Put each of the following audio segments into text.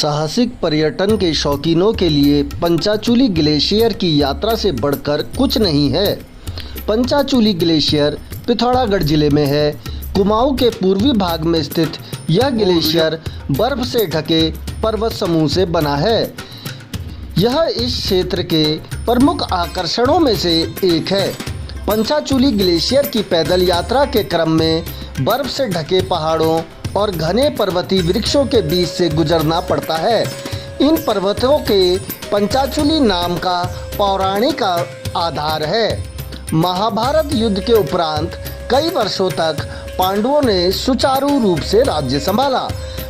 साहसिक पर्यटन के शौकीनों के लिए पंचाचूली ग्लेशियर की यात्रा से बढ़कर कुछ नहीं है। पंचाचूली ग्लेशियर पिथौरागढ़ जिले में है। कुमाऊं के पूर्वी भाग में स्थित यह ग्लेशियर बर्फ से ढके पर्वत समूह से बना है। यह इस क्षेत्र के प्रमुख आकर्षणों में से एक है। पंचाचूली ग्लेशियर की पैदल यात्रा के क्रम में बर्फ से ढके पहाड़ों और घने पर्वतीय वृक्षों के बीच से गुजरना पड़ता है। इन पर्वतों के पंचाचूली नाम का पौराणिक आधार है। महाभारत युद्ध के उपरांत कई वर्षों तक पांडवों ने सुचारू रूप से राज्य संभाला।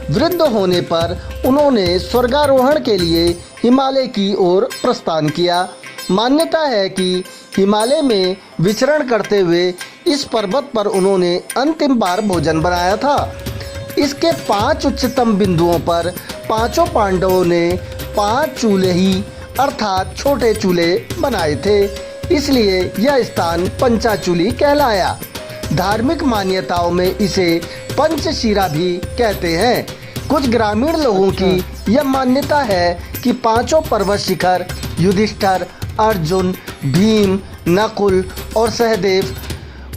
वृद्ध होने पर उन्होंने स्वर्गारोहण के लिए हिमालय की ओर प्रस्थान किया। मान्यता है कि हिमालय में विचरण करते हुए इस पर्वत पर उन्होंने अंतिम बार भोजन बनाया था। इसके 5 उच्चतम बिंदुओं पर पांचों पांडवों ने 5 चूल्हे ही अर्थात छोटे चूल्हे बनाए थे, इसलिए यह स्थान पंचाचूली कहलाया। धार्मिक मान्यताओं में इसे पंचशिरा भी कहते हैं। कुछ ग्रामीण लोगों की यह मान्यता है कि पांचों पर्वत शिखर युधिष्ठिर, अर्जुन, भीम, नकुल और सहदेव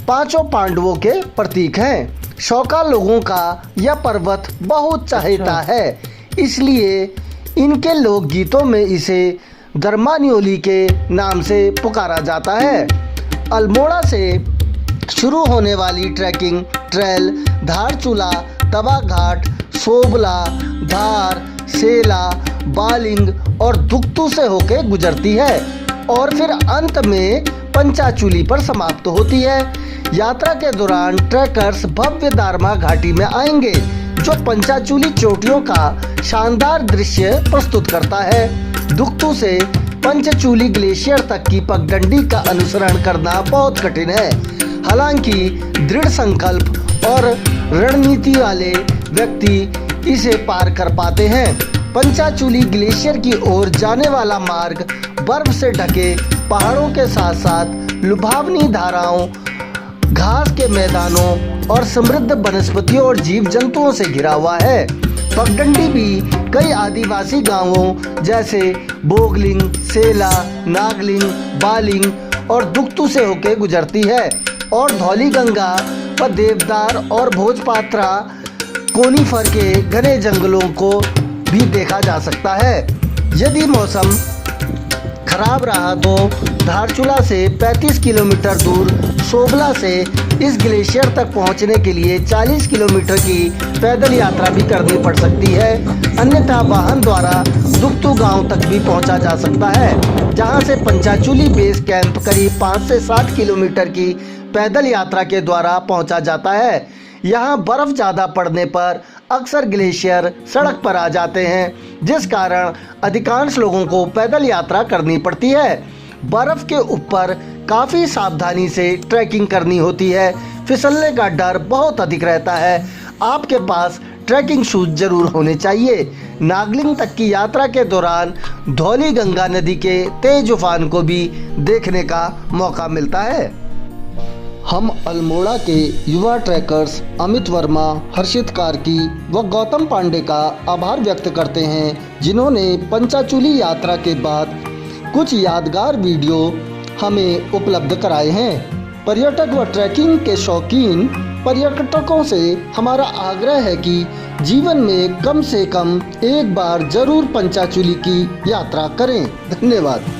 पांचों पांडवों के प्रतीक हैं। शौका लोगों का यह पर्वत बहुत चहेता है, इसलिए इनके लोकगीतों में इसे गर्मान्योली के नाम से पुकारा जाता है। अल्मोड़ा से शुरू होने वाली ट्रैकिंग ट्रेल धारचूला, तवा घाट, सोबला, धार, सेला, बालिंग और दुक्तू से होकर गुजरती है और फिर अंत में पंचाचूली पर समाप्त होती है। यात्रा के दौरान ट्रैकर्स भव्य दारमा घाटी में आएंगे, जो पंचाचूली चोटियों का शानदार दृश्य प्रस्तुत करता है। दुक्तू से पंचचूली ग्लेशियर तक की पगडंडी का अनुसरण करना बहुत कठिन है। हालांकि दृढ़ संकल्प और रणनीति वाले व्यक्ति इसे पार कर पाते हैं। पंचाचूली ग्लेशियर की ओर जाने वाला मार्ग बर्फ से ढके पहाड़ों के साथ साथ लुभावनी धाराओं, घास के मैदानों और समृद्ध वनस्पतियों और जीव जंतुओं से घिरा हुआ है। पगडंडी भी कई आदिवासी गांवों जैसे बोगलिंग, सेला, नागलिंग, बालिंग और दुक्तू से होकर गुजरती है और धौलीगंगा व देवदार और भोजपात्रा कोनीफर के घने जंगलों को भी देखा जा सकता है। यदि मौसम खराब रहा तो धारचूला से 35 किलोमीटर दूर सोबला से इस ग्लेशियर तक पहुंचने के लिए 40 किलोमीटर की पैदल यात्रा भी करनी पड़ सकती है। अन्यथा वाहन द्वारा दुक्तू गांव तक भी पहुंचा जा सकता है, जहां से पंचाचूली बेस कैंप करीब 5 से 7 किलोमीटर की पैदल यात्रा के द्वारा पहुंचा जाता है। यहाँ बर्फ ज़्यादा पड़ने पर अक्सर ग्लेशियर सड़क पर आ जाते हैं, जिस कारण अधिकांश लोगों को पैदल यात्रा करनी पड़ती है। बर्फ के ऊपर काफ़ी सावधानी से ट्रैकिंग करनी होती है। फिसलने का डर बहुत अधिक रहता है। आपके पास ट्रैकिंग शूज जरूर होने चाहिए। नागलिंग तक की यात्रा के दौरान धौलीगंगा नदी के तेज उफान को भी देखने का मौका मिलता है। हम अल्मोड़ा के युवा ट्रैकर्स अमित वर्मा, हर्षित कार्की व गौतम पांडे का आभार व्यक्त करते हैं, जिन्होंने पंचाचूली यात्रा के बाद कुछ यादगार वीडियो हमें उपलब्ध कराए हैं। पर्यटक व ट्रैकिंग के शौकीन पर्यटकों से हमारा आग्रह है कि जीवन में कम से कम एक बार जरूर पंचाचूली की यात्रा करें। धन्यवाद।